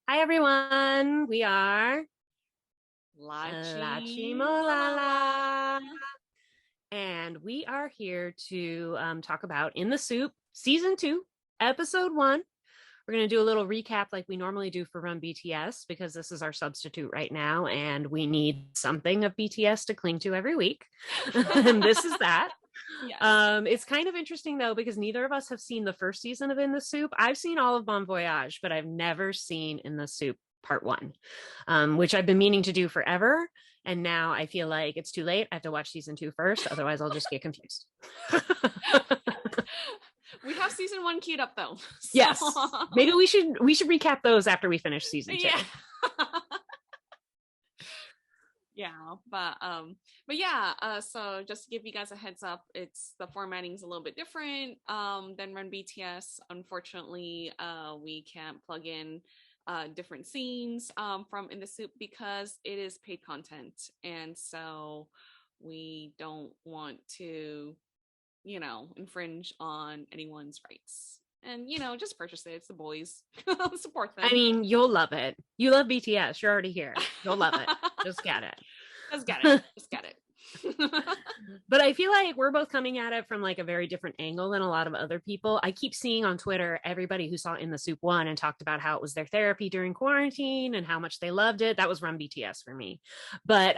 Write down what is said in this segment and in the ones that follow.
Hi everyone, we are LaChiMoLaLa. LaChiMoLaLa, and we are here to talk about In the Soop, Season 2, Episode 1. We're going to do a little recap like we normally do for Run BTS because this is our substitute right now, and we need something of BTS to cling to every week. And this is that. Yes. It's kind of interesting though because neither of us have seen the first season of In the Soop. I've seen all of Bon Voyage, but I've never seen In the Soop Part 1, which I've been meaning to do forever. And now I feel like it's too late. I have to watch season 2 first, otherwise I'll just get confused. We have season 1 queued up though. Yes, maybe we should recap those after we finish season 2. Yeah. Yeah, but yeah, so just to give you guys a heads up, it's the formatting is a little bit different than Run BTS. Unfortunately, we can't plug in different scenes from In the Soop because it is paid content, and so we don't want to, infringe on anyone's rights. And just purchase it. It's the boys. Support them. I mean, you'll love it. You love BTS. You're already here. You'll love it. Just get it. Just get it. Just get it. But I feel like we're both coming at it from like a very different angle than a lot of other people. I keep seeing on Twitter everybody who saw In the Soop 1 and talked about how it was their therapy during quarantine and how much they loved it. That was Run BTS for me. But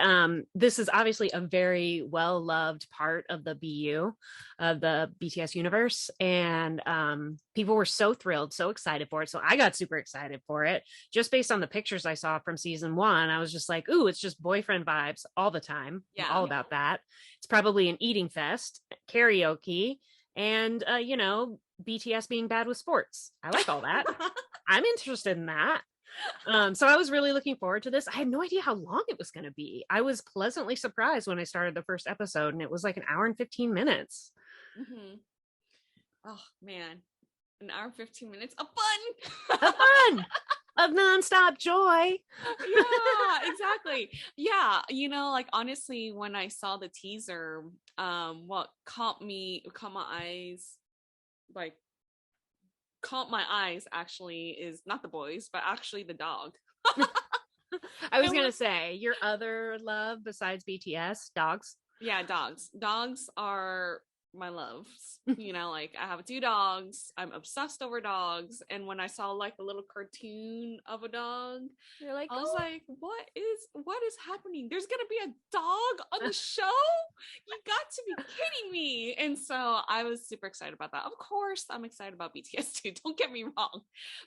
this is obviously a very well-loved part of the BU, of the BTS universe. And people were so thrilled, so excited for it. So I got super excited for it. Just based on the pictures I saw from season 1, I was just like, ooh, it's just boyfriend vibes all the time. Yeah. I'm all about that. It's probably an eating fest, karaoke, and BTS being bad with sports. I like all that. I'm interested in that. So I was really looking forward to this. I had no idea how long it was going to be. I was pleasantly surprised when I started the first episode, and it was like an hour and 15 minutes. Mm-hmm. Oh man, an hour and 15 minutes of fun. Of fun. Of nonstop joy. Yeah, exactly. Yeah, like honestly, when I saw the teaser, what like caught my eyes actually is not the boys, but actually the dog. I was gonna say your other love besides BTS, dogs. Yeah, dogs. Dogs are my loves. Like I have 2 dogs. I'm obsessed over dogs. And when I saw like a little cartoon of a dog, You're like, I was like, what is happening? There's gonna be a dog on the show? You got to be kidding me. And so I was super excited about that. Of course, I'm excited about BTS too. Don't get me wrong.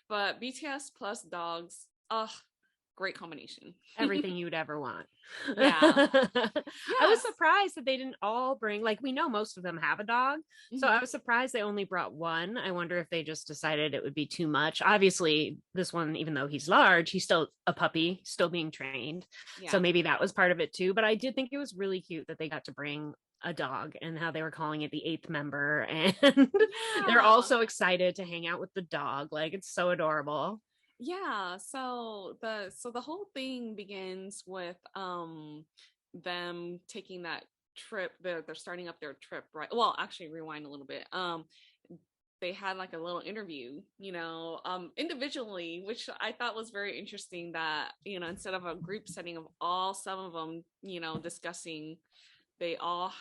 But BTS plus dogs, great combination. Everything you'd ever want. Yeah. Yes. I was surprised that they didn't all bring, like, we know most of them have a dog. Mm-hmm. So I was surprised they only brought one. I wonder if they just decided it would be too much. Obviously, this one, even though he's large, he's still a puppy, still being trained. Yeah. So maybe that was part of it too. But I did think it was really cute that they got to bring a dog and how they were calling it the 8th member. And they're all so excited to hang out with the dog. Like, it's so adorable. Yeah, so the whole thing begins with them taking that trip. They're starting up their trip, right? Well, actually rewind a little bit. They had like a little interview, individually, which I thought was very interesting that, instead of a group setting of all 7 of them, discussing, they all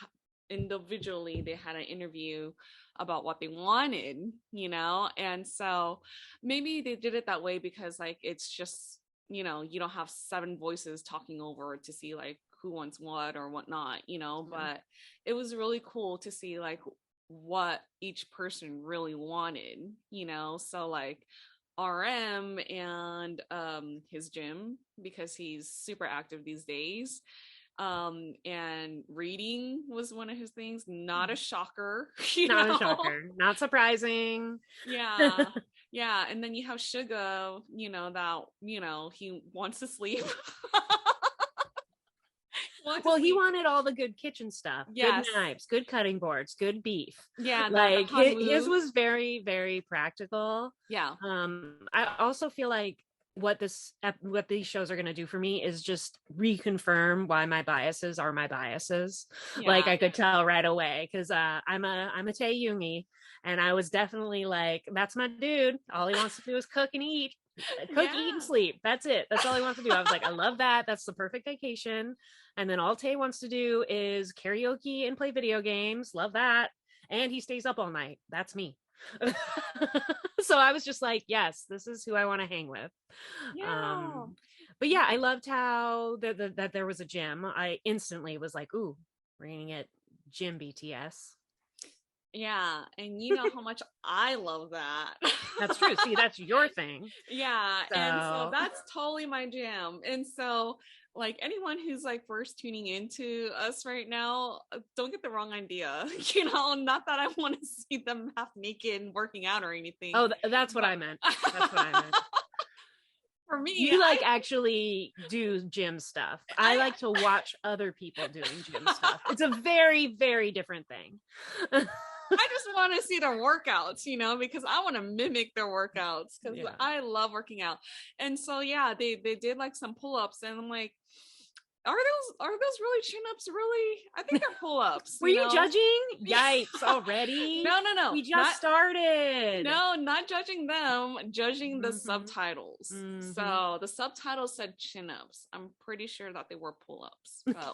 individually they had an interview about what they wanted, and so maybe they did it that way because like it's just, you don't have 7 voices talking over to see like who wants what or whatnot, but it was really cool to see like what each person really wanted, so like RM and his gym, because he's super active these days, and reading was one of his things. Not a shocker. Not a shocker, not surprising. Yeah, and then you have Suga, that he wants to sleep. He wanted all the good kitchen stuff. Yes. Good knives, good cutting boards, good beef. Yeah, like his was very, very practical. Yeah. I also feel like what these shows are going to do for me is just reconfirm why my biases are my biases. Yeah. Like I could tell right away because I'm a Tae Yoongi, and I was definitely like, that's my dude. All he wants to do is cook and eat. Cook, eat, and sleep. That's it. That's all he wants to do. I was like, I love that. That's the perfect vacation. And then all Tay wants to do is karaoke and play video games. Love that. And he stays up all night. That's me. So I was just like, yes, this is who I want to hang with. Yeah. But yeah, I loved how that there was a gym. I instantly was like, ooh, we're gonna get gym BTS. Yeah, and you know how much I love that. That's true. See, that's your thing. Yeah, and so that's totally my jam. And so, like, anyone who's like first tuning into us right now, don't get the wrong idea. You know, not that I want to see them half naked and working out or anything. Oh, that's what I meant. That's what I meant. For me, you like actually do gym stuff. I like to watch other people doing gym stuff. It's a very, very different thing. I just want to see their workouts, you know, because I want to mimic their workouts because I love working out. And so, yeah, they did like some pull-ups, and I'm like, are those really chin-ups? Really? I think they're pull-ups. Were you judging? Yikes, already? No. We just started. No, not judging them, judging the subtitles. So the subtitles said chin-ups. I'm pretty sure that they were pull-ups. So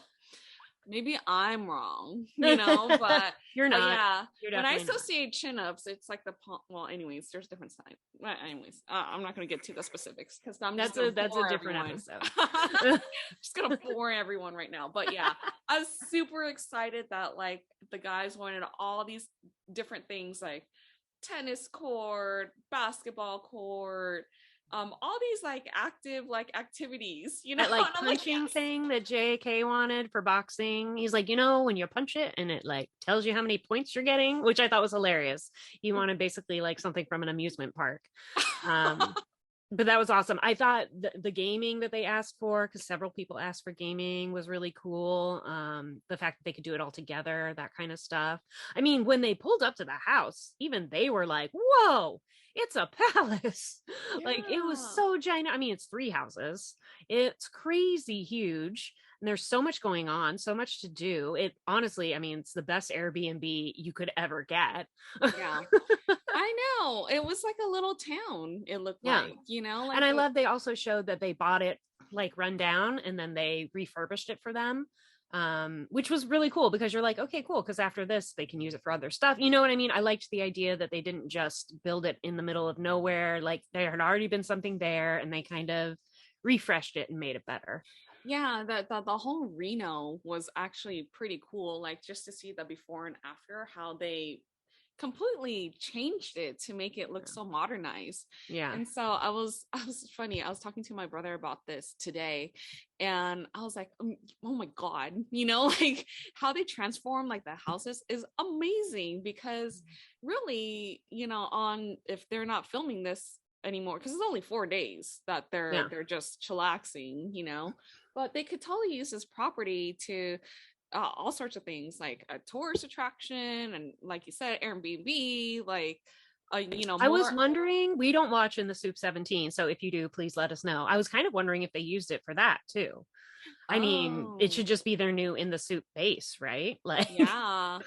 maybe I'm wrong, you know, but you're not. Yeah, you're when I associate chin-ups, it's like the well. Anyways, there's different sides. Well, anyways, I'm not going to get to the specifics because that's a different episode. Just gonna bore everyone right now, but yeah, I was super excited that like the guys wanted all these different things like tennis court, basketball court. All these like active like activities, you know, that like punching thing that JK wanted for boxing. He's like, you know, when you punch it and it like tells you how many points you're getting, which I thought was hilarious. He wanted basically like something from an amusement park. But that was awesome. I thought the gaming that they asked for, because several people asked for gaming, was really cool. The fact that they could do it all together, that kind of stuff. I mean, when they pulled up to the house, even they were like, whoa, it's a palace. Yeah. Like, it was so giant. I mean, it's 3 houses. It's crazy huge. And there's so much going on, so much to do. It honestly, I mean, it's the best Airbnb you could ever get. Yeah. I know. It was like a little town, it looked like, you know? Like, and I love they also showed that they bought it like run down and then they refurbished it for them. Which was really cool because you're like, okay, cool. Because after this, they can use it for other stuff. You know what I mean? I liked the idea that they didn't just build it in the middle of nowhere. Like there had already been something there and they kind of refreshed it and made it better. Yeah, the whole Reno was actually pretty cool. Like just to see the before and after, how they completely changed it to make it look so modernized. Yeah. And so I was funny. I was talking to my brother about this today and I was like, oh my God, you know, like how they transform like the houses is amazing because really, you know, if they're not filming this anymore, because it's only 4 days that they're just chillaxing, you know, but they could totally use this property to all sorts of things like a tourist attraction and like you said Airbnb, like you know, I was wondering, we don't watch In the Soop 17, so if you do, please let us know. I was kind of wondering if they used it for that too. I mean, it should just be their new In the Soop base, right? Like yeah,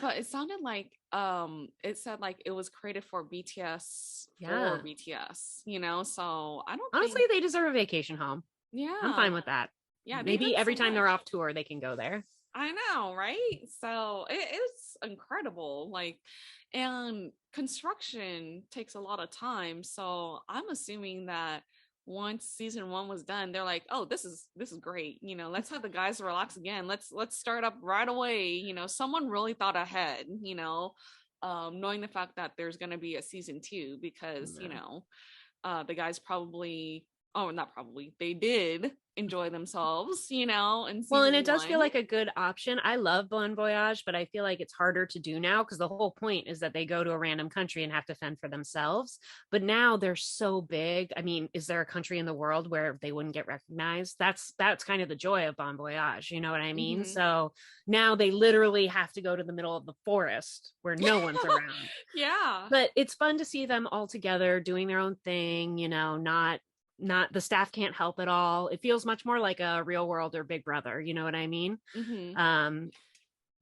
but it sounded like it said like it was created for BTS for BTS, you know, so I don't honestly think... they deserve a vacation home. Yeah, I'm fine with that. Yeah, maybe every time they're off tour they can go there. I know, right? So it's incredible. Like, and construction takes a lot of time, so I'm assuming that once season 1 was done, they're like, oh, this is great, you know, let's have the guys relax again, let's start up right away, you know. Someone really thought ahead, you know, knowing the fact that there's going to be a season 2 because you know, the guys they did enjoy themselves, you know. And it does feel like a good option. I love Bon Voyage, but I feel like it's harder to do now because the whole point is that they go to a random country and have to fend for themselves. But now they're so big. I mean, is there a country in the world where they wouldn't get recognized? That's kind of the joy of Bon Voyage, you know what I mean? So now they literally have to go to the middle of the forest where no one's around. Yeah, but it's fun to see them all together doing their own thing, you know, not the staff can't help at all. It feels much more like a Real World or Big Brother, you know what I mean?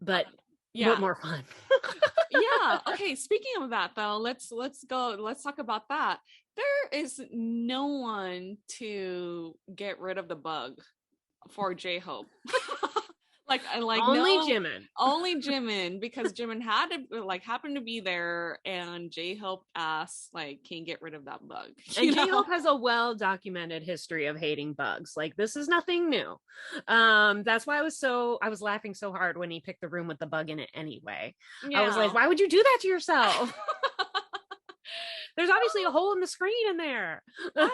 But more fun. Yeah. Okay, speaking of that though, let's talk about that. there is no one to get rid of the bug for J-Hope. like only no, Jimin. only Jimin, because Jimin happened to be there, and J-Hope asked like, can you get rid of that bug? And J-Hope has a well-documented history of hating bugs. Like, this is nothing new. That's why I was laughing so hard when he picked the room with the bug in it anyway. I was like, why would you do that to yourself? There's obviously a hole in the screen in there. Yeah,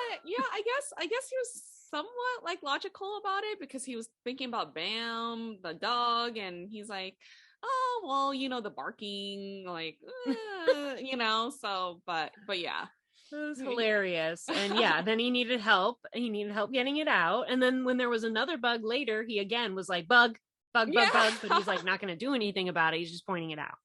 I guess he was somewhat like logical about it, because he was thinking about Bam, the dog, and he's like, oh well, the barking, like so but yeah. It was hilarious. And yeah, then he needed help getting it out. And then when there was another bug later, he again was like, bug, but he's like not going to do anything about it. He's just pointing it out.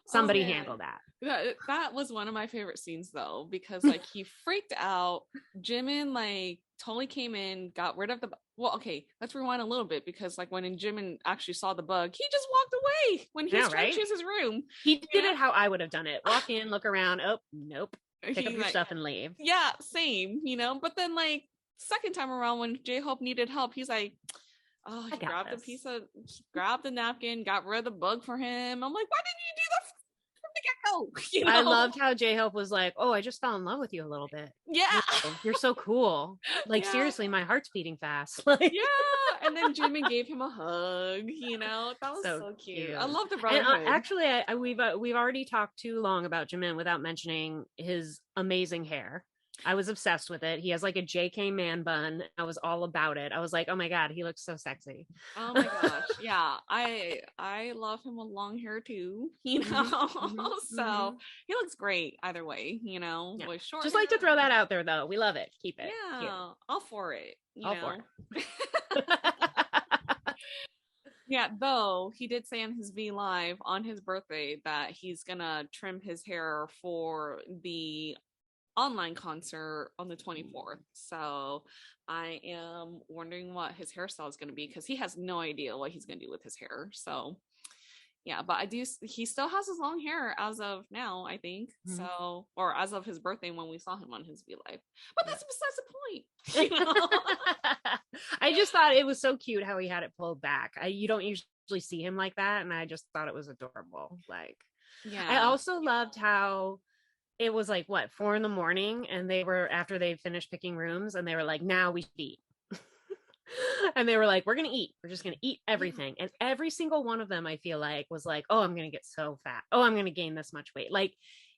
Somebody handle that. That was one of my favorite scenes though, because like he freaked out. Jimin like totally came in, got rid of the okay, let's rewind a little bit, because like when Jimin actually saw the bug, he just walked away when he was trying to choose his room. He did it how I would have done it. Walk in, look around, oh nope, pick up your stuff and leave. Yeah, same, but then like second time around when J-Hope needed help, he's like, oh, he grabbed the napkin, got rid of the bug for him. I'm like, why didn't you do that from the get-go? I loved how J-Hope was like, oh, I just fell in love with you a little bit. Yeah. You're so cool. Like, seriously, my heart's beating fast. Yeah. And then Jimin gave him a hug, that was so cute. I love the brotherhood. And actually, we've already talked too long about Jimin without mentioning his amazing hair. I was obsessed with it. He has like a JK man bun. I was all about it. I was like, oh my God, he looks so sexy. Oh my gosh. Yeah. I love him with long hair too, so he looks great either way, with short just hair. like to throw that out there though. We love it. Keep it. Yeah. Cute. All for it. For it. Yeah, though he did say on his V Live on his birthday that he's gonna trim his hair for the online concert on the 24th. So I am wondering what his hairstyle is going to be, because he has no idea what he's going to do with his hair. So yeah, but he still has his long hair as of now, I think. So, or as of his birthday when we saw him on his V Live. But that's besides the point. I just thought it was so cute how he had it pulled back. You don't usually see him like that, and I just thought it was adorable. Like, yeah. I also loved how it was like 4 a.m, and they were, after they finished picking rooms, and they were like, now we should eat. And they were like, we're gonna eat, we're just gonna eat everything. And every single one of them, I feel like, was like, oh, I'm gonna get so fat, oh, I'm gonna gain this much weight. Like,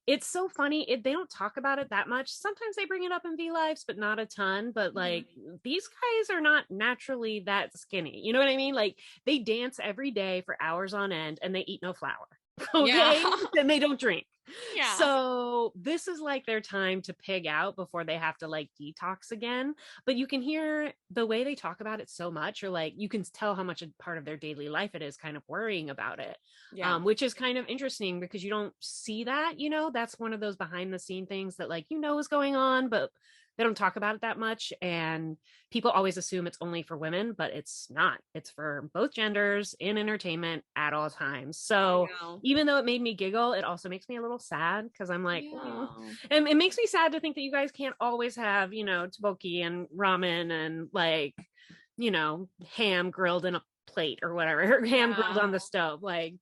it's so funny. They don't talk about it that much. Sometimes they bring it up in V Lives, but not a ton. But like, these guys are not naturally that skinny, you know what I mean? Like, they dance every day for hours on end, and they eat no flour. Okay. And they don't drink. Yeah. So this is like their time to pig out before they have to like detox again. But you can hear the way they talk about it so much, or like you can tell how much a part of their daily life it is, kind of worrying about it. Yeah. Which is kind of interesting, because you don't see that, that's one of those behind the scene things that like, is going on, but they don't talk about it that much. And people always assume it's only for women, but it's not. It's for both genders in entertainment at all times. So even though it made me giggle, it also makes me a little sad, because I'm like, oh. And it makes me sad to think that you guys can't always have, tteokbokki and ramen and like, ham grilled in a plate or whatever, ham grilled on the stove. Like,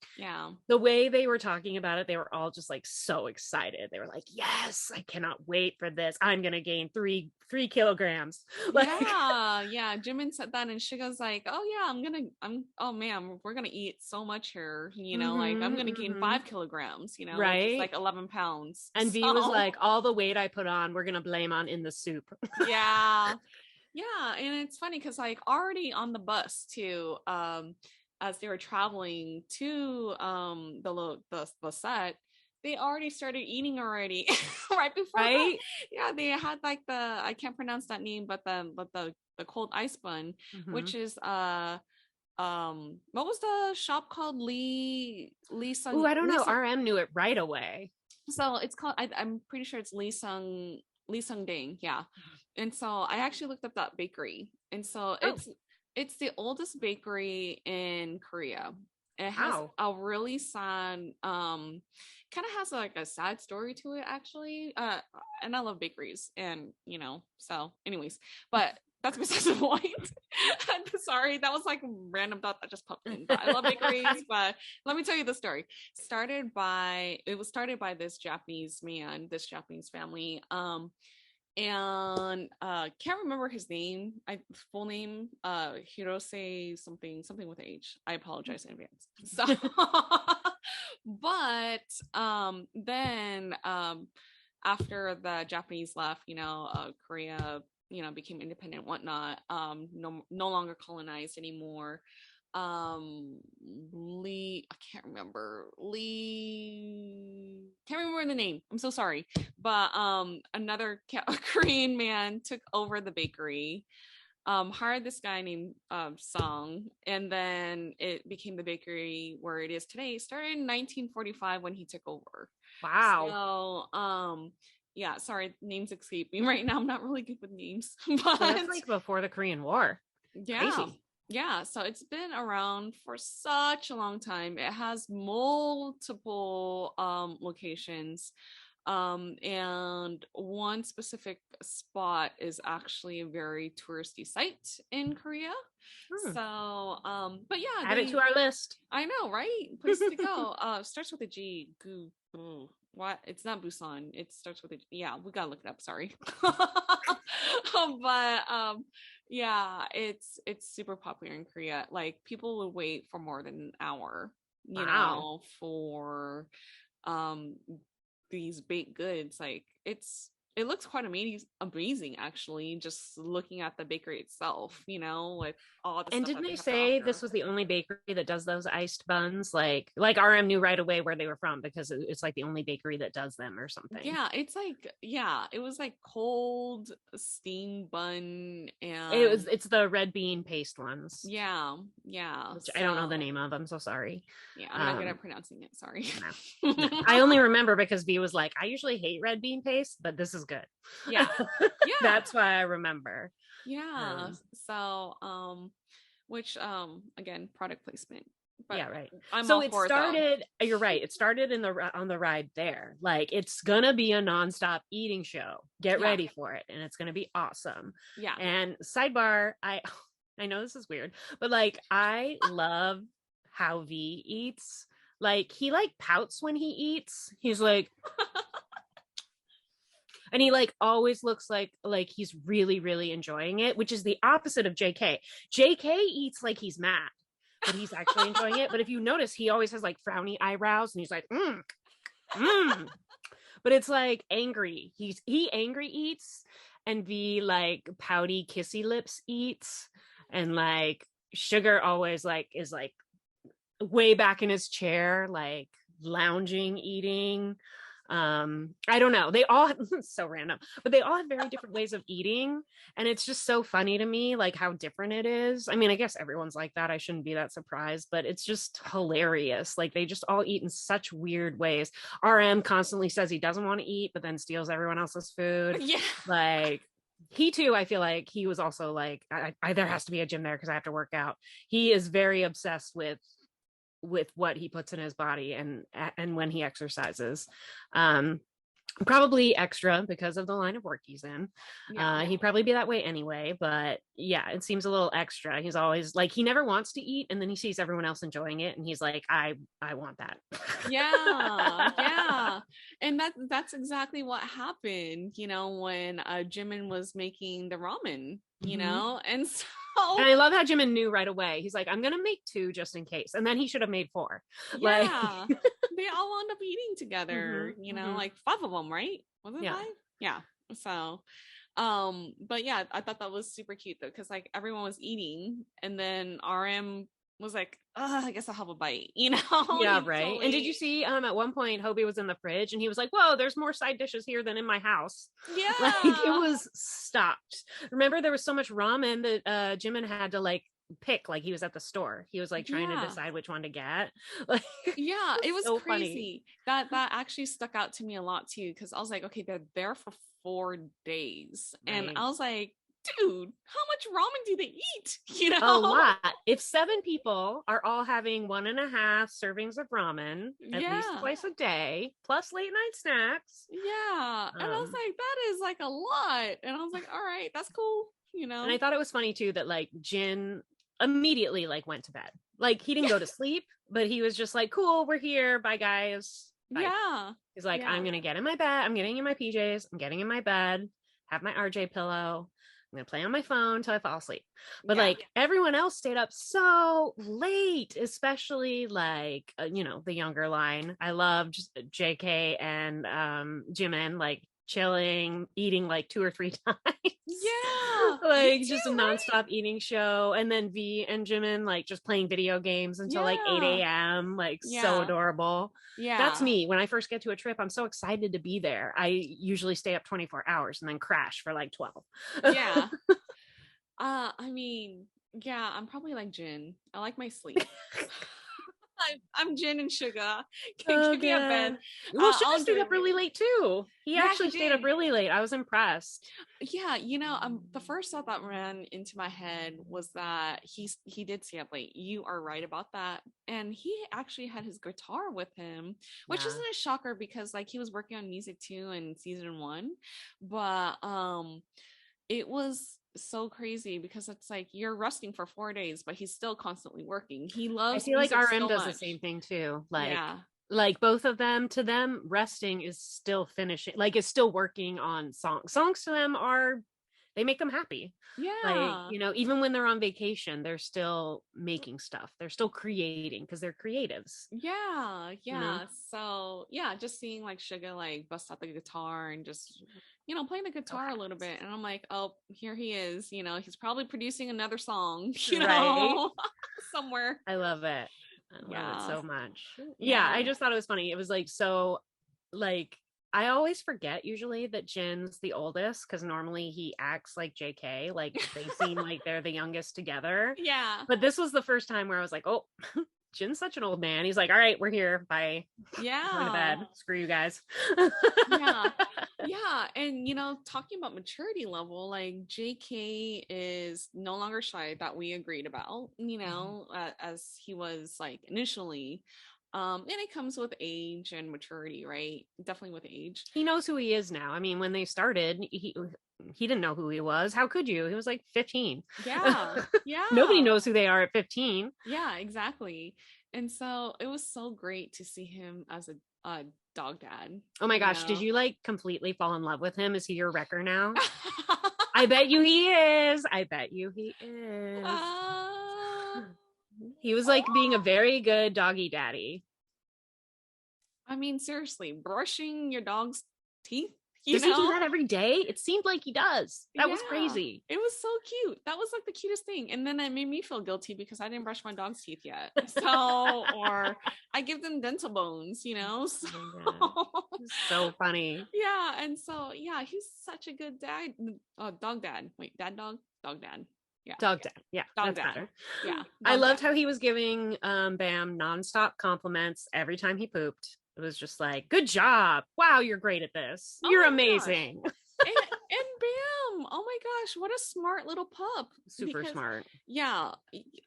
the way they were talking about it, they were all just like so excited. They were like, yes, I cannot wait for this, I'm gonna gain 3 kilograms. Like, Jimin said that, and Suga's like, oh yeah, oh man, we're gonna eat so much here, like I'm gonna gain 5 kilograms, right, which is like 11 pounds. And V was like, all the weight I put on, we're gonna blame on In the Soop. Yeah, and it's funny because like already on the bus too, as they were traveling to the set, they already started eating already right before. Right? Yeah, they had like I can't pronounce that name, but the cold ice bun, which is what was the shop called? Lee Sung. Oh, I don't know. RM knew it right away. So it's called. I'm pretty sure it's Lee Sung Ding. Yeah. And so I actually looked up that bakery, and so it's the oldest bakery in Korea. It has a really sad kind of has like a sad story to it actually. And I love bakeries, and so anyways, but that's besides the point. Sorry, that was like a random thought that just popped in. But I love bakeries, but let me tell you the story. It was started by this Japanese man, this Japanese family. And can't remember his name. Full name, Hirose something with H. I apologize in advance. So but then after the Japanese left, Korea, became independent and whatnot, no longer colonized anymore. Lee, I can't remember the name. I'm so sorry. But another Korean man took over the bakery, hired this guy named Sung, and then it became the bakery where it is today. It started in 1945 when he took over. Wow. So yeah, sorry, names escape me right now. I'm not really good with names. But that's like before the Korean War. Yeah. Crazy. Yeah, so it's been around for such a long time. It has multiple locations. And one specific spot is actually a very touristy site in Korea. So but yeah, add it to our list. I know, right? Places to go. Starts with a G. What? It's not Busan. It starts with a G. Yeah, we gotta look it up. Sorry. But yeah, it's super popular in Korea. Like, people would wait for more than an hour, for these baked goods. Like, it looks quite amazing actually, just looking at the bakery itself, with all the and stuff. didn't they say this was the only bakery that does those iced buns? Like RM knew right away where they were from because it's like the only bakery that does them or something. Yeah, it's like, it was like cold steam bun, and it's the red bean paste ones. Yeah. Which I don't know the name of. I'm so sorry. Yeah, I'm not good at pronouncing it. Sorry. No. I only remember because V was like, I usually hate red bean paste, but this is good. Yeah. That's why I remember. Yeah. So which again, product placement. But yeah, right. So it started, you're right, it started on the ride there. Like, it's gonna be a nonstop eating show. Get ready for it, and it's gonna be awesome. Yeah. And sidebar, I know this is weird, but like, I love how V eats. Like, he like pouts when he eats. He's like and he like always looks like he's really, really enjoying it, which is the opposite of JK. JK eats like he's mad, but he's actually enjoying it. But if you notice, he always has like frowny eyebrows, and he's like, but it's like angry. He angry eats, and V like pouty kissy lips eats, and like Sugar always like is like way back in his chair, like lounging, eating. I don't know, they all so random, but they all have very different ways of eating, and it's just so funny to me, like, how different it is. I mean, I guess everyone's like that, I shouldn't be that surprised, but it's just hilarious. Like, they just all eat in such weird ways. RM constantly says he doesn't want to eat, but then steals everyone else's food. Yeah. Like, he too, I feel like he was also like, I there has to be a gym there because I have to work out. He is very obsessed with what he puts in his body and when he exercises. Probably extra because of the line of work he's in. He'd probably be that way anyway, but yeah, it seems a little extra. He's always like, he never wants to eat, and then he sees everyone else enjoying it, and he's like, I want that. Yeah. And that's exactly what happened, when Jimin was making the ramen, and so. And I love how Jimin knew right away. He's like, I'm gonna make 2 just in case, and then he should have made 4. Yeah. They all wound up eating together, like 5 of them, right? Was it 5? Yeah. So but yeah, I thought that was super cute though, because like everyone was eating, and then RM was like, I guess I'll have a bite, Yeah, right. And did you see at one point Hobie was in the fridge, and he was like, whoa, there's more side dishes here than in my house. Yeah. Like, it was stopped. Remember, there was so much ramen that Jimin had to like pick, like he was at the store. He was like trying to decide which one to get. Like, yeah, it was so crazy. Funny. That actually stuck out to me a lot too, because I was like, okay, they're there for 4 days. Right. And I was like, dude, dude, how much ramen do they eat? You know, a lot. If 7 people are all having 1.5 servings of ramen at least twice a day, plus late night snacks. Yeah. And I was like, that is like a lot. And I was like, all right, that's cool. You know. And I thought it was funny too that like Jin immediately like went to bed. Like he didn't go to sleep, but he was just like, cool, we're here. Bye guys. Bye. Yeah. He's like, I'm gonna get in my bed. I'm getting in my PJs. I'm getting in my bed. Have my RJ pillow. I'm gonna play on my phone till I fall asleep. But like everyone else stayed up so late, especially like you know, the younger line. I loved JK and Jimin like chilling, eating like 2 or 3 times. Yeah. Like just a nonstop eating show. And then V and Jimin like just playing video games until like 8 a.m. Like so adorable. Yeah. That's me. When I first get to a trip, I'm so excited to be there. I usually stay up 24 hours and then crash for like 12. Yeah. I mean, yeah, I'm probably like Jin. I like my sleep. I'm Jin and Suga. Give me a bed. Well, Suga stayed up really late too. He actually stayed up really late. I was impressed. Yeah, you know, the first thought that ran into my head was that he did stay up late. You are right about that. And he actually had his guitar with him, which isn't a shocker because like he was working on music too in season 1. But it was so crazy because it's like you're resting for 4 days, but he's still constantly working. He loves. I feel like RM does the same thing too. Like both of them, to them, resting is still finishing. Like is still working on songs. Songs to them they make them happy. Yeah. Like, you know, even when they're on vacation, they're still making stuff. They're still creating because they're creatives. Yeah. Yeah. You know? So yeah, just seeing like Suga like bust out the guitar and just, you know, playing the guitar a little bit. And I'm like, oh, here he is. You know, he's probably producing another song, you know, somewhere. I love it. I love it so much. Yeah. I just thought it was funny. It was like, so like, I always forget usually that Jin's the oldest because normally he acts like JK, like they seem like they're the youngest together. Yeah. But this was the first time where I was like, oh, Jin's such an old man. He's like, all right, we're here. Bye. Yeah. Going to bed. Screw you guys. Yeah. Yeah. And, you know, talking about maturity level, like JK is no longer shy that we agreed about, you know, as he was like initially. And it comes with age and maturity, right? Definitely with age. He knows who he is now. I mean, when they started, he didn't know who he was. How could you? He was like 15. Yeah. Yeah. Nobody knows who they are at 15. Yeah, exactly. And so it was so great to see him as a dog dad. Oh my gosh. Know? Did you like completely fall in love with him? Is he your wrecker now? I bet you he is. I bet you he is. He was like being a very good doggy daddy. I mean, seriously, brushing your dog's teeth. Does he do that every day? It seemed like he does. That was crazy. It was so cute. That was like the cutest thing. And then it made me feel guilty because I didn't brush my dog's teeth yet. So, or I give them dental bones, you know? So, so funny. Yeah. And so, yeah, he's such a good dad. Dog dad. Wait, dad dog? Dog dad. Yeah. Dog dad. Yeah. Dog dad. Better. Yeah. I loved how he was giving Bam nonstop compliments every time he pooped. It was just like, good job. Wow, you're great at this. You're amazing. and Bam, oh my gosh, what a smart little pup. Super smart. Yeah.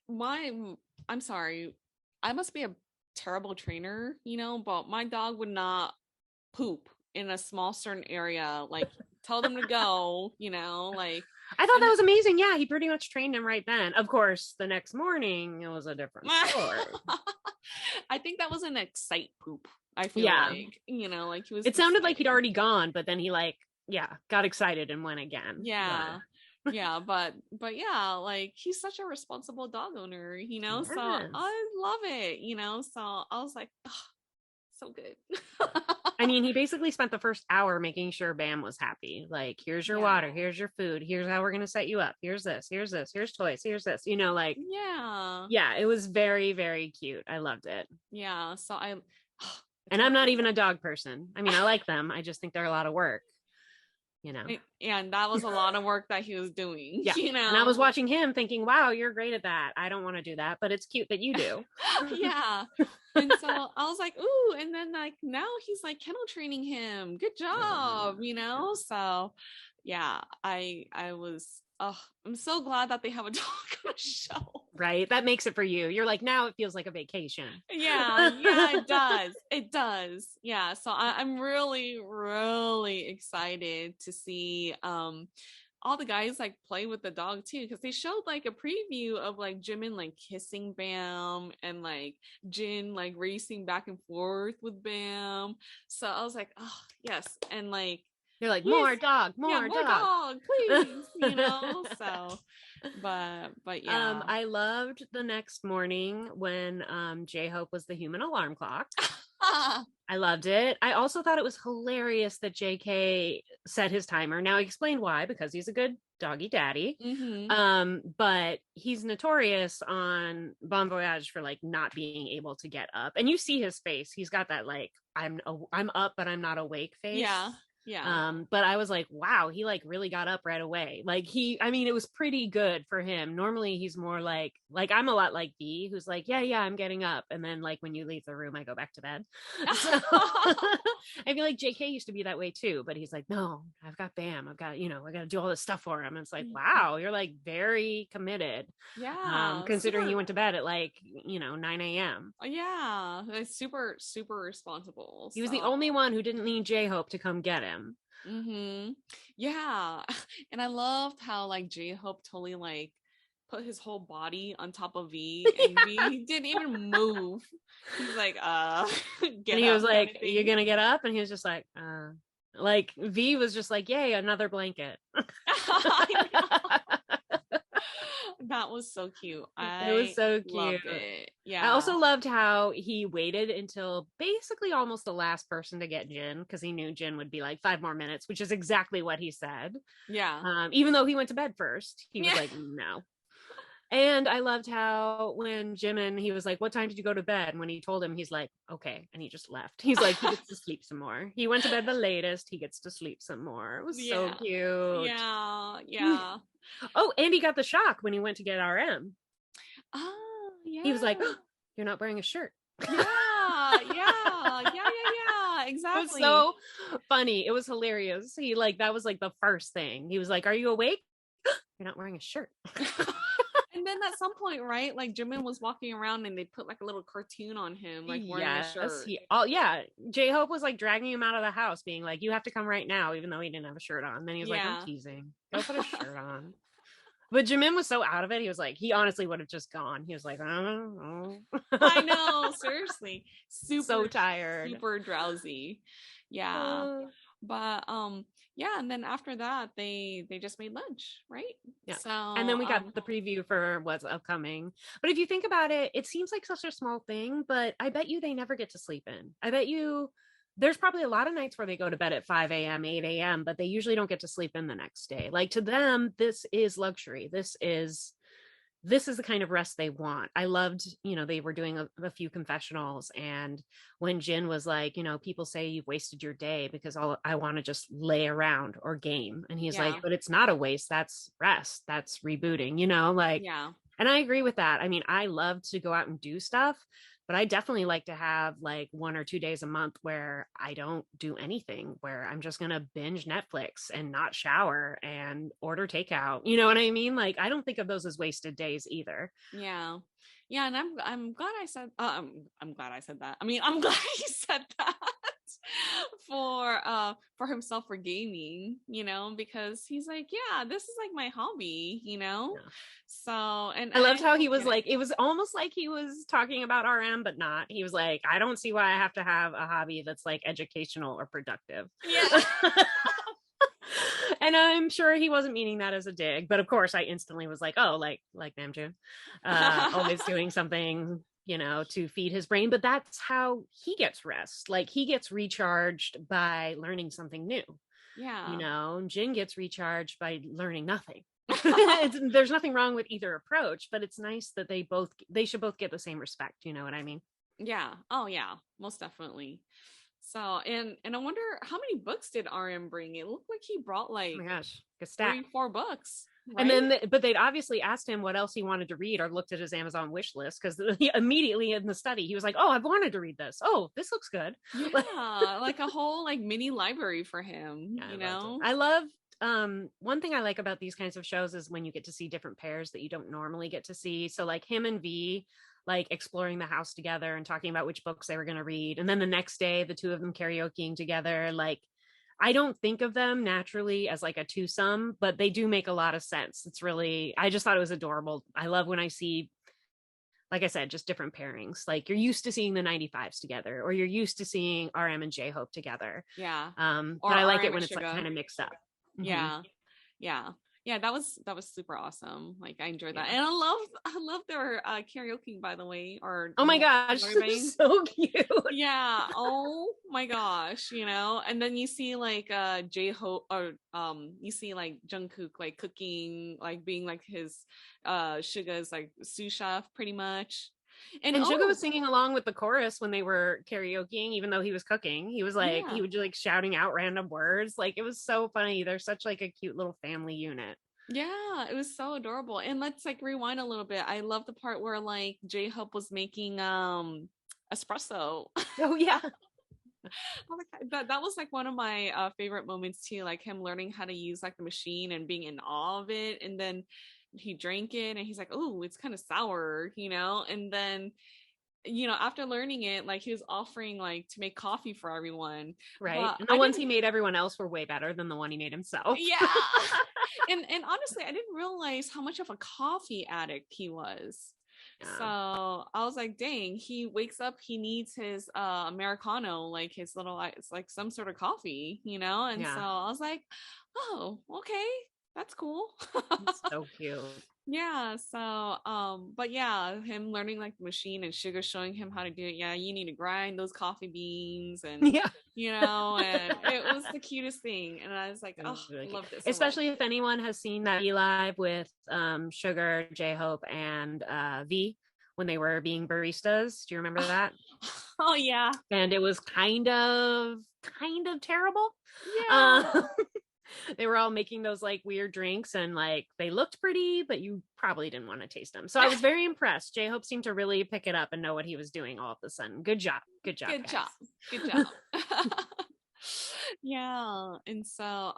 I'm sorry. I must be a terrible trainer, you know, but my dog would not poop in a small certain area. Like, tell them to go, you know, like. I thought that was amazing. Yeah, he pretty much trained him right then. Of course, the next morning, it was a different story. I think that was an excite poop. I feel like, you know, like he was. It sounded like he'd already gone, but then he got excited and went again. Yeah. Yeah, but yeah, like he's such a responsible dog owner, you know, so I love it, you know, so I was like, oh, so good. I mean, he basically spent the first hour making sure Bam was happy. Like, here's your water, here's your food, here's how we're going to set you up. Here's this, here's toys, here's this, you know, like, yeah, it was very, very cute. I loved it. Yeah. So and I'm not even a dog person. I mean, I like them. I just think they're a lot of work, you know? And that was a lot of work that he was doing, you know? And I was watching him thinking, wow, you're great at that. I don't want to do that, but it's cute that you do. Yeah. And so I was like, ooh, and then like now he's like kennel training him. Good job, you know? So yeah, I was, oh, I'm so glad that they have a dog on a show. Right. That makes it for you. You're like, now it feels like a vacation. Yeah, it does. It does. Yeah. So I'm really, really excited to see all the guys like play with the dog too, because they showed like a preview of like Jimin like kissing Bam and like Jin like racing back and forth with Bam. So I was like, oh yes, and like You're like, yes, more dog, yeah, more more dog. dog, please, you know. So, but yeah. I loved the next morning when J-Hope was the human alarm clock. I loved it. I also thought it was hilarious that JK set his timer. Now, I explained why, because he's a good doggy daddy. But he's notorious on Bon Voyage for like not being able to get up. And you see his face. He's got that like I'm up but I'm not awake face. Yeah. But I was like, wow, he like really got up right away. Like I mean, it was pretty good for him. Normally he's more like I'm a lot like B, who's like, yeah, I'm getting up. And then like when you leave the room, I go back to bed. So I feel like JK used to be that way too, but he's like, no, I've got Bam. I've got, I got to do all this stuff for him. And it's like, wow, you're like very committed. Yeah. Considering you went to bed at like, 9 a.m. Yeah. It's super, super responsible. He was the only one who didn't need J-Hope to come get him. Yeah. And I loved how like J-Hope totally like put his whole body on top of V, and V didn't even move. He's like, get and he was like, you're gonna get up? And he was just like V was just like, yay, another blanket. That was so cute. It was so cute. Yeah. I also loved how he waited until basically almost the last person to get Jin, because he knew Jin would be like 5 more minutes, which is exactly what he said. Yeah. Even though he went to bed first, he was like, no. And I loved how when Jimin, he was like, what time did you go to bed? And when he told him, he's like, okay. And he just left. He's like, he gets to sleep some more. He went to bed the latest. He gets to sleep some more. It was so cute. Yeah. Oh, and he got the shock when he went to get RM. Oh, yeah. He was like, oh, you're not wearing a shirt. Yeah. Exactly. It was so funny. It was hilarious. He that was like the first thing. He was like, are you awake? You're not wearing a shirt. And then at some point, right, like Jimin was walking around and they put like a little cartoon on him, like wearing a shirt. J-Hope was like dragging him out of the house, being like, you have to come right now, even though he didn't have a shirt on. Then he was like, I'm teasing. Go put a shirt on. But Jimin was so out of it. He was like, he honestly would have just gone. He was like, oh. I know, seriously. So tired. Super drowsy. Yeah. But yeah, and then after that they just made lunch, right? Yeah. So and then we got the preview for what's upcoming. But if you think about it, it seems like such a small thing, but I bet you they never get to sleep in. I bet you there's probably a lot of nights where they go to bed at 5 a.m., 8 a.m., but they usually don't get to sleep in the next day. Like to them, this is luxury. This is the kind of rest they want. I loved, they were doing a few confessionals, and when Jin was like, people say you've wasted your day because I want to just lay around or game. And he's like, but it's not a waste. That's rest. That's rebooting, yeah. And I agree with that. I mean, I love to go out and do stuff, but I definitely like to have like 1 or 2 days a month where I don't do anything, where I'm just going to binge Netflix and not shower and order takeout. You know what I mean? Like, I don't think of those as wasted days either. Yeah. Yeah. And I'm glad I said, I'm glad I said that. I mean, I'm glad he said that for himself, for gaming, because he's like, yeah, this is like my hobby, Yeah. So, and I loved how he was like, it was almost like he was talking about RM, but not. He was like, I don't see why I have to have a hobby that's like educational or productive. Yeah. And I'm sure he wasn't meaning that as a dig, but of course I instantly was like, oh, like Namjoon, always doing something, to feed his brain. But that's how he gets rest. Like he gets recharged by learning something new. Yeah. Jin gets recharged by learning nothing. There's nothing wrong with either approach, but it's nice that they should both get the same respect. You know what I mean? Yeah. Oh yeah, most definitely. So, and I wonder how many books did RM bring? It looked like he brought like, oh my gosh, a stack. 3-4 books. Right? And then, but they'd obviously asked him what else he wanted to read or looked at his Amazon wish list, because he immediately in the study, he was like, oh, I've wanted to read this. Oh, this looks good. Yeah, like a whole like mini library for him, Yeah, I loved one thing I like about these kinds of shows is when you get to see different pairs that you don't normally get to see. So like him and V like exploring the house together and talking about which books they were going to read, and then the next day the two of them karaokeing together. Like I don't think of them naturally as like a twosome, but they do make a lot of sense. It's really, I just thought it was adorable. I love when I see, like I said, just different pairings. Like you're used to seeing the 95s together, or you're used to seeing RM and J-Hope together. Yeah. But I like it when it's like kind of mixed up. Yeah. Yeah. Yeah, that was super awesome. Like I enjoyed that. Yeah. And I love their karaoke, by the way. Or oh my gosh, so cute. Yeah. Oh my gosh, you know. And then you see like J-Hope, or you see like Jungkook like cooking, like being like his Suga's like sous chef pretty much. And Suga was singing along with the chorus when they were karaokeing, even though he was cooking. He was like, he would like shouting out random words. Like it was so funny. They're such like a cute little family unit. Yeah, it was so adorable. And let's like rewind a little bit. I love the part where like J-Hope was making espresso. Oh yeah. That was like one of my favorite moments too, like him learning how to use like the machine and being in awe of it. And then he drank it and he's like, oh, it's kind of sour, you know. And then, you know, after learning it, like he was offering like to make coffee for everyone, right? But and the ones he made everyone else were way better than the one he made himself. Yeah. and honestly, I didn't realize how much of a coffee addict he was. Yeah. So I was like, dang, he wakes up, he needs his Americano, like his little, it's like some sort of coffee, you know. And so I was like, oh, okay, that's cool. It's so cute. Yeah. So but yeah, him learning like the machine and Sugar showing him how to do it. Yeah, you need to grind those coffee beans, and you know, and it was the cutest thing. And I was like, oh, really, I love this. Especially if anyone has seen that live with Sugar, J-Hope, and V when they were being baristas. Do you remember that? Oh yeah. And it was kind of terrible. Yeah. They were all making those like weird drinks, and like they looked pretty, but you probably didn't want to taste them. So I was very impressed. J-Hope seemed to really pick it up and know what he was doing all of a sudden. Good job. Good job. Yeah. And so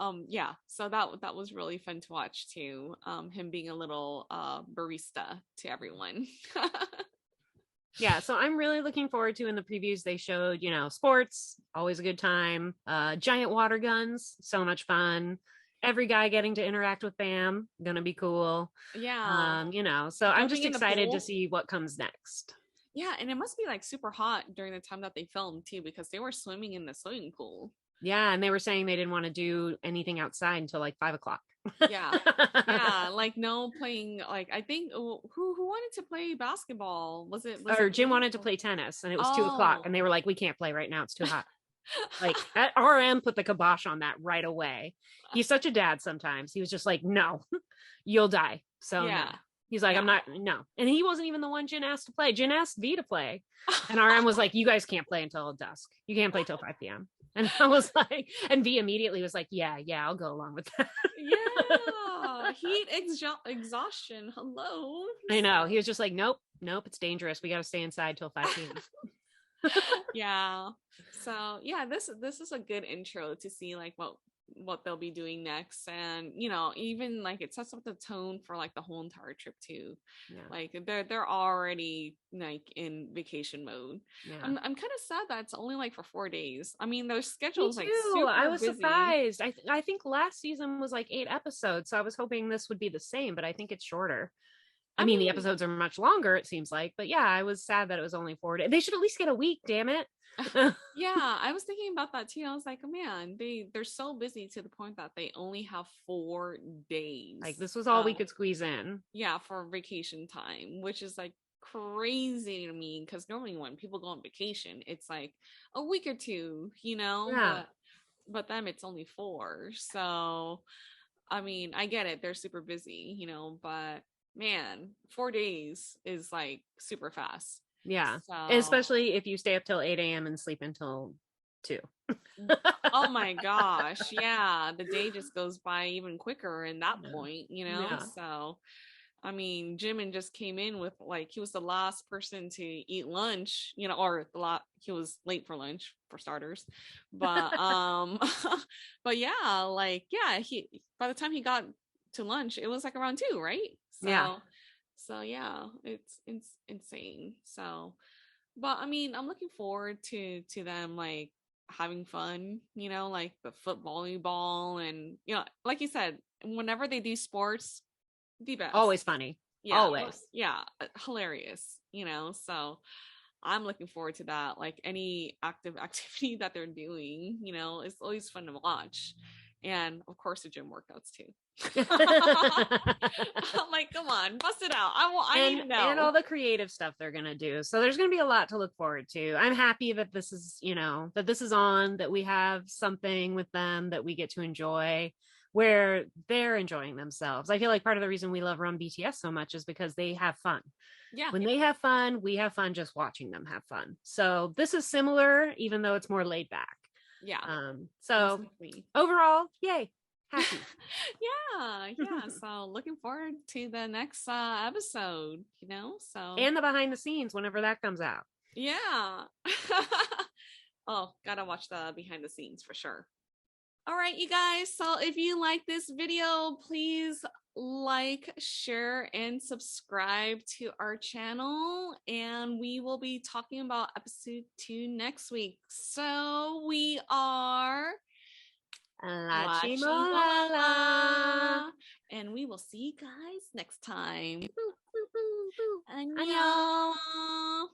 so that was really fun to watch too. Him being a little barista to everyone. Yeah, so I'm really looking forward to, in the previews they showed, you know, sports, always a good time, giant water guns, so much fun, every guy getting to interact with Bam, gonna be cool. Yeah. You know, so I'm just excited to see what comes next. Yeah, and it must be like super hot during the time that they filmed too, because they were swimming in the swimming pool. Yeah, and they were saying they didn't want to do anything outside until like 5 o'clock. Yeah. Like no playing. Like I think who wanted to play basketball? Was it Jim wanted to play tennis, and it was 2 o'clock, and they were like, we can't play right now, it's too hot. Like RM put the kibosh on that right away. He's such a dad sometimes. He was just like, no, you'll die. So no. He's like, I'm not, no. And he wasn't even the one Jin asked to play. Jin asked V to play, and RM was like, you guys can't play until dusk, you can't play till 5 p.m. And I was like, and V immediately was like, yeah, I'll go along with that. Yeah, heat exhaustion. Hello. I know. He was just like, nope, it's dangerous. We got to stay inside till 5 p.m. Yeah. So yeah, this is a good intro to see like what they'll be doing next, and you know, even like it sets up the tone for like the whole entire trip too. Like they're already like in vacation mode. I'm kind of sad that it's only like for 4 days. I mean, their schedule's like super I was busy. surprised. I think last season was like 8 episodes, so I was hoping this would be the same, but I think it's shorter. I mean, the episodes are much longer, it seems like, but yeah, I was sad that it was only 4 days. They should at least get a week, damn it. Yeah, I was thinking about that too. I was like, oh man, they're so busy to the point that they only have 4 days. Like this was all we could squeeze in. Yeah, for vacation time, which is like crazy to me, because normally when people go on vacation, it's like a week or 2, you know. Yeah. But them, it's only 4. So, I mean, I get it. They're super busy, you know, but man, 4 days is like super fast. Yeah. So. Especially if you stay up till 8 a.m. and sleep until 2. Oh my gosh. Yeah. The day just goes by even quicker in that point, you know? Yeah. So I mean, Jimin just came in with like he was the last person to eat lunch, you know, or he was late for lunch for starters. But but yeah, like yeah, he by the time he got to lunch, it was like around 2, right? Yeah. So yeah, it's insane. So but I mean, I'm looking forward to them like having fun, you know, like the foot volleyball and you know, like you said, whenever they do sports, the best. Always funny. Yeah, Always. yeah, hilarious, you know. So I'm looking forward to that. Like any active activity that they're doing, you know, it's always fun to watch. And of course the gym workouts too. I'm like, come on, bust it out. I need to know. And all the creative stuff they're gonna do. So there's gonna be a lot to look forward to. I'm happy that this is, you know, that this is on, that we have something with them that we get to enjoy where they're enjoying themselves. I feel like part of the reason we love Run BTS so much is because they have fun. Yeah. When they have fun, we have fun just watching them have fun. So this is similar, even though it's more laid back. Yeah. So overall, yay. Happy. yeah. So looking forward to the next episode, you know. So and the behind the scenes whenever that comes out. Yeah. Oh, gotta watch the behind the scenes for sure. All right, you guys. So if you like this video, please like, share, and subscribe to our channel. And we will be talking about episode 2 next week. So we are LaChiMoLaLa. And we will see you guys next time. Boo, boo, boo, boo. Annyeong.